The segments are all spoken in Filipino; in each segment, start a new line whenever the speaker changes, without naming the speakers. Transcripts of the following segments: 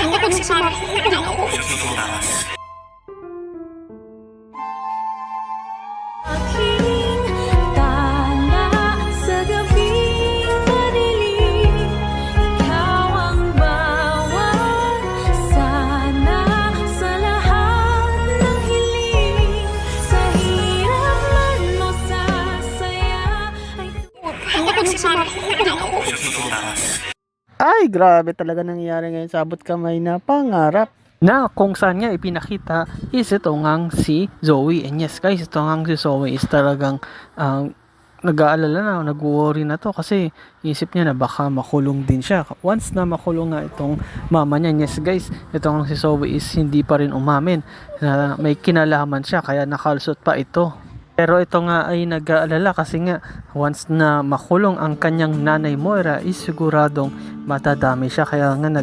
Kapag si mami, ako.
Aking tala sa gabing madilim, ikaw ang bawat sana sa lahat ng hiling. Sa hirap man o sa saya ay
Kapag si mami, ako.
Ay, grabe talaga nangyayari ngayon sa abot kamay na pangarap. Na kung saan nga ipinakita is ito ngang si Zoe. And yes guys, ito ngang si Zoe is talagang nag-aalala na, nag-worry na to kasi isip niya na baka makulong din siya. Once na makulong nga itong mama niya, yes guys, ito ngang si Zoe is hindi pa rin umamin na may kinalaman siya kaya nakalusot pa ito. Pero ito nga ay nag-aalala kasi nga once na makulong ang kanyang nanay Moira is siguradong matadami siya, kaya nga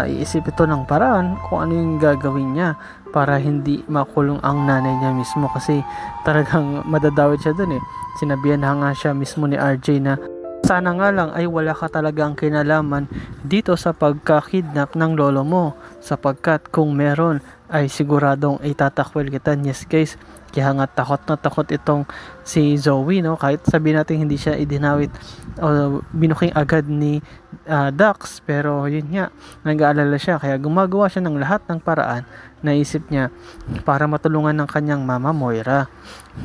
iisip ito ng paraan kung ano yung gagawin niya para hindi makulong ang nanay niya mismo kasi talagang madadawit siya dun eh. Sinabihan na nga siya mismo ni RJ na sana nga lang ay wala ka talagang kinalaman dito sa pagka-kidnap ng lolo mo, sapagkat kung meron ay siguradong itatakwil kita. Yes guys, kaya nga takot na takot itong si Zoe, no? Kahit sabihin natin hindi siya idinawit o binuking agad ni Dax, pero yun nga, nag-aalala siya kaya gumagawa siya ng lahat ng paraan na isip niya para matulungan ng kanyang mama Moira.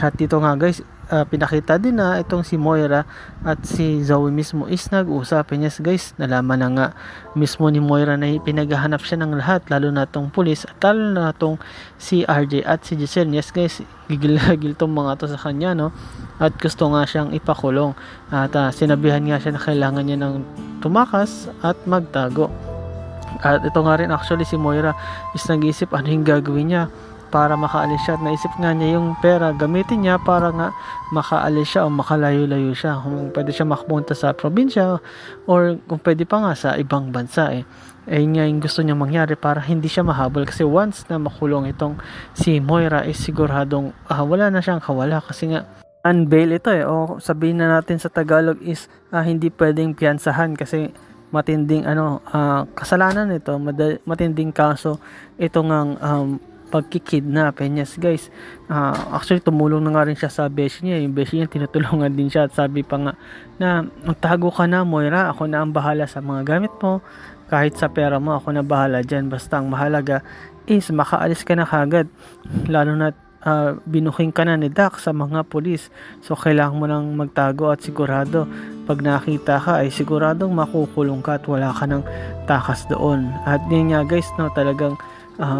At dito nga guys, pinakita din na itong si Moira at si Zoe mismo is nag-usap. Yes guys, nalaman na nga mismo ni Moira na pinaghahanap siya ng lahat, lalo na itong pulis at lalo na itong si RJ at si Giselle. Yes guys, gigil tong mga to sa kanya, no? At gusto nga siyang ipakulong at sinabihan nga siya na kailangan niya ng tumakas at magtago. At ito nga rin actually si Moira is nag-isip ano yung gagawin niya para makaalis siya. At naisip nga niya yung pera gamitin niya para nga makaalis siya o makalayo-layo siya. Kung pwede siya makapunta sa probinsya or kung pwede pa nga sa ibang bansa eh. Ayun nga yung gusto niya mangyari para hindi siya mahabol, kasi once na makulong itong si Moira is siguradong wala na siyang kawala, kasi nga unbail ito eh, o sabihin na natin sa Tagalog is hindi pwedeng piyansahan kasi matinding kasalanan ito, matinding kaso ito ngang pagkikidnap. And yes guys, actually tumulong na nga rin siya sa beshi niya. Yung beshi niya tinutulungan din siya at sabi pa nga na magtago ka na Moira, ako na ang bahala sa mga gamit mo, kahit sa pera mo ako na bahala dyan, basta ang mahalaga is makaalis ka na kagad, lalo na binuking ka na ni Dax sa mga pulis, so kailangan mo nang magtago at sigurado pag nakita ka ay siguradong makukulong ka at wala ka ng takas doon. At yun nga guys, no, talagang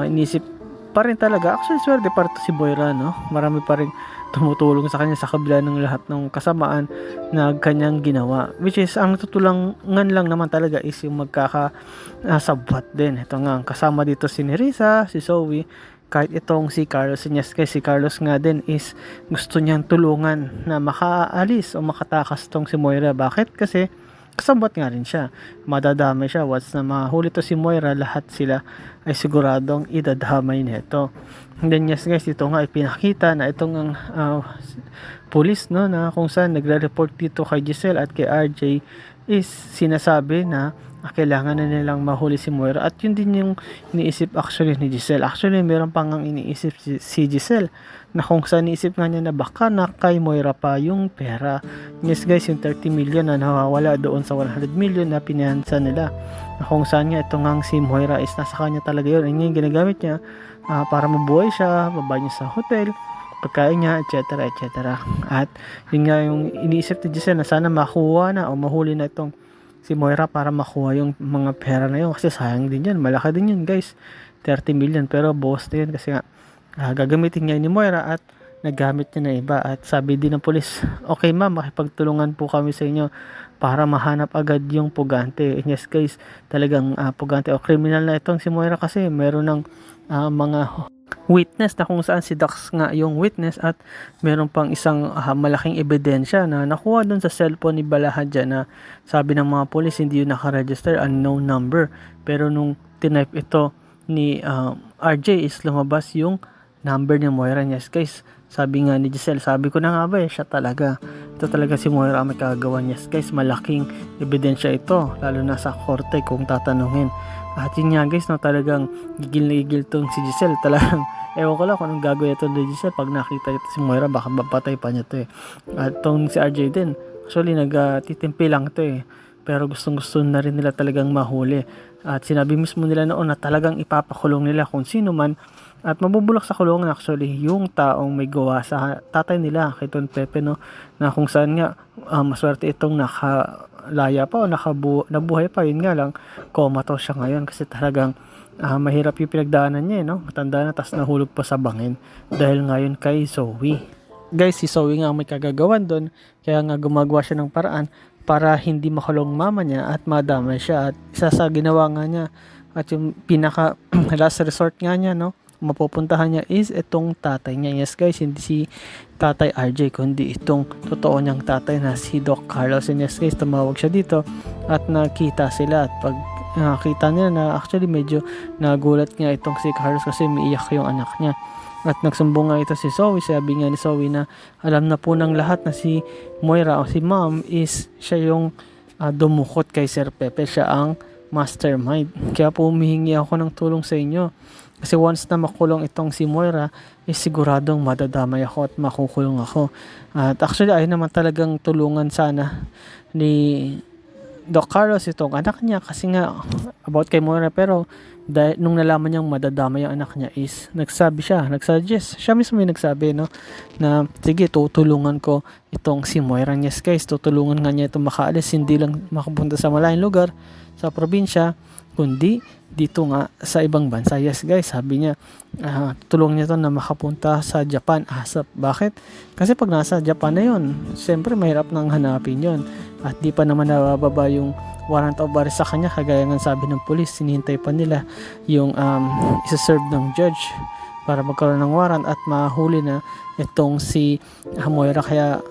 inisip pa rin talaga, actually swerte pa rin si Moira, no? Marami pa rin tumutulong sa kanya sa kabila ng lahat ng kasamaan na kanyang ginawa, which is ang tutulungan lang naman talaga is yung magkakasabwat din. Ito nga kasama dito si Nerissa, si Zoe, kahit itong si Carlos. Yes guys, si Carlos nga din is gusto niyang tulungan na makaalis o makatakas tong si Moira. Bakit? Kasi kasabot nga rin siya, madadamay siya. Once na mahuli to si Moira, lahat sila ay siguradong idadamay nito. And then yes guys, ito nga ipinakita na itong police, no, na kung saan nagre-report dito kay Giselle at kay RJ is sinasabi na kailangan na nilang mahuli si Moira. At yun din yung iniisip actually ni Giselle. Actually meron pang ang iniisip si Giselle na kung saan iniisip nga niya na baka na kay Moira pa yung pera. Yes guys, yung 30 million na nawawala doon sa 100 million na pinansa nila, na kung saan nga ito nga si Moira is nasa kanya talaga yun. Yung ginagamit niya para mabuhay siya, babae niya sa hotel, pagkain niya, etc. etc. At yun nga yung iniisip ni Giselle na sana makuha na o mahuli na itong si Moira para makuha yung mga pera na yun, kasi sayang din yan, malaki din yun guys, 30 million, pero boss na yun kasi nga gagamitin niya ni Moira at naggamit niya na iba. At sabi din ng pulis, okay ma'am, makipagtulungan po kami sa inyo para mahanap agad yung pugante. And yes guys, talagang pugante o criminal na itong si Moira kasi meron ng mga witness na kung saan si Dax nga yung witness, at meron pang isang malaking ebidensya na nakuha dun sa cellphone ni Balahadja na sabi ng mga pulis hindi yun nakaregister, unknown number, pero nung tinype ito ni RJ is lumabas yung number ni Moira. Yes guys, sabi nga ni Giselle, sabi ko na nga ba siya talaga, ito talaga si Moira ang may kagawan. Yes guys, malaking ebidensya ito lalo na sa korte kung tatanungin. At yun nga guys, no, talagang gigil na gigil tong si Giselle. Talagang ewan ko lang kung anong gagawin ito ni Giselle pag nakita ito si Moira, baka mapatay pa niya to eh. At tong si RJ din, actually nagtitimpi lang to eh, pero gustong gusto na rin nila talagang mahuli. At sinabi mismo nila noon na talagang ipapakulong nila kung sino man, at mabubulok sa kulungan actually yung taong may gawa sa tatay nila kay Don Pepe, no, na kung saan nga maswerte itong nakalaya pa o nabuhay pa. Yun nga lang, comatose siya ngayon kasi talagang mahirap yung pinagdaanan niya, no? Matanda na, tas nahulog pa sa bangin dahil ngayon kay Zoe. Guys, si Zoe nga ang may kagagawan doon, kaya nga gumagawa siya ng paraan para hindi makulong mama niya at madamay siya. At isa sa ginawa nga niya at yung pinaka last resort nga niya, no, mapupuntahan niya is itong tatay niya. Yes guys, hindi si tatay RJ kundi itong totoo niyang tatay na si Doc Carlos. And yes guys, tumawag siya dito at nakita sila, at pag nakita niya na actually medyo nagulat nga itong si Carlos kasi umiiyak yung anak niya. At nagsumbong nga ito si Zoe. Sabi nga ni Zoe na alam na po ng lahat na si Moira o si mom is siya yung dumukot kay Sir Pepe, siya ang mastermind. Kaya po humihingi ako ng tulong sa inyo. Kasi once na makulong itong si Moira, siguradong madadamay ako at makukulong ako. At actually ay naman talagang tulungan sana ni Doc Carlos itong anak niya kasi nga about kay Moira, pero dahil nung nalaman niyang madadamay ang anak niya is nagsuggest siya mismo yung nagsabi, no, na sige tutulungan ko itong si Moira. Yes guys, tutulungan nga niya itong makaalis, hindi lang makapunta sa malayong lugar sa probinsya kundi dito nga sa ibang bansa. Yes guys, sabi niya tulungan niya to na makapunta sa Japan ASAP. Bakit? Kasi pag nasa Japan na yun, siyempre mahirap nang hanapin yun at di pa naman nabababa yung warrant of arrest sa kanya, kagaya ng sabi ng police, sinihintay pa nila yung isa-serve ng judge para magkaroon ng warrant at mahuli na itong si Moira. Kaya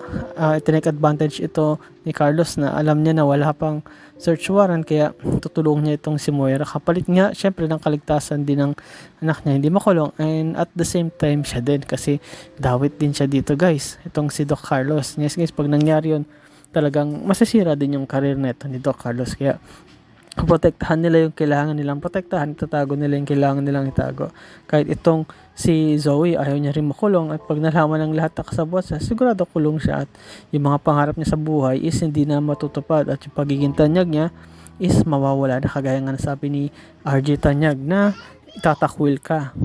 tinake advantage ito ni Carlos na alam niya na wala pang search warrant, kaya tutulungan niya itong si Moira. Kapalit nga syempre ng kaligtasan din ng anak niya, hindi makulong, and at the same time siya din kasi dawit din siya dito guys, itong si Doc Carlos. Yes guys, pag nangyari yun, talagang masasira din yung career neto ni Doc Carlos. Kaya protektahan nila yung kailangan nilang protektahan, itatago nila yung kailangan nilang itago. Kahit itong si Zoe ayaw niya rin makulong, at pag nalaman ng lahat na kasabot siya, sigurado kulong siya, at yung mga pangarap niya sa buhay is hindi na matutupad, at yung pagiging tanyag niya is mawawala na, kagaya nga sabi ni RJ Tanyag na itatakwil ka.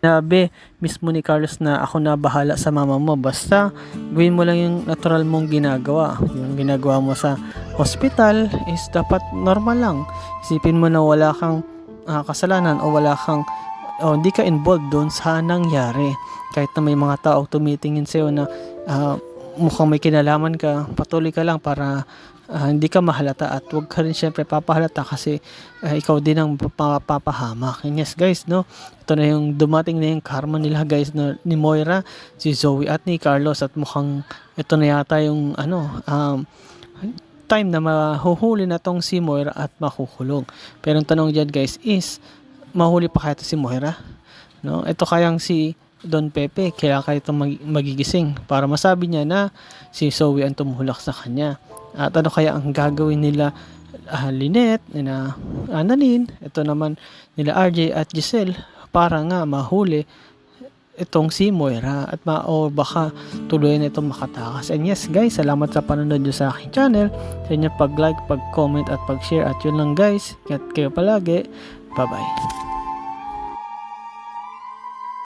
Nabi mismo ni Carlos na ako na bahala sa mama mo, basta gawin mo lang yung natural mong ginagawa. Yung ginagawa mo sa hospital is dapat normal lang. Isipin mo na wala kang kasalanan o hindi ka involved doon sa nangyari. Kahit na may mga tao tumitingin sa'yo na mukhang may kinalaman ka, patuloy ka lang para hindi ka mahalata, at huwag ka rin syempre papahalata kasi ikaw din ang papahamak. And yes guys, no, ito na yung dumating na yung karma nila guys, no, ni Moira, si Zoe at ni Carlos, at mukhang ito na yata yung time na mahuhuli na tong si Moira at makukulong. Pero ang tanong dyan guys is, mahuli pa kaya ito si Moira? No? Ito kayang si Don Pepe, kaya kaya itong magigising para masabi niya na si Zoe ang tumulak sa kanya. At ano kaya ang gagawin nila Lynette, nila Annalyn, ito naman nila RJ at Giselle para nga mahuli itong si Moira at baka tuloy na itong makatakas. And yes guys, salamat sa panonood nyo sa aking channel, sa inyo pag-like, pag-comment at pag-share. At yun lang guys, ingat kayo palagi, bye bye.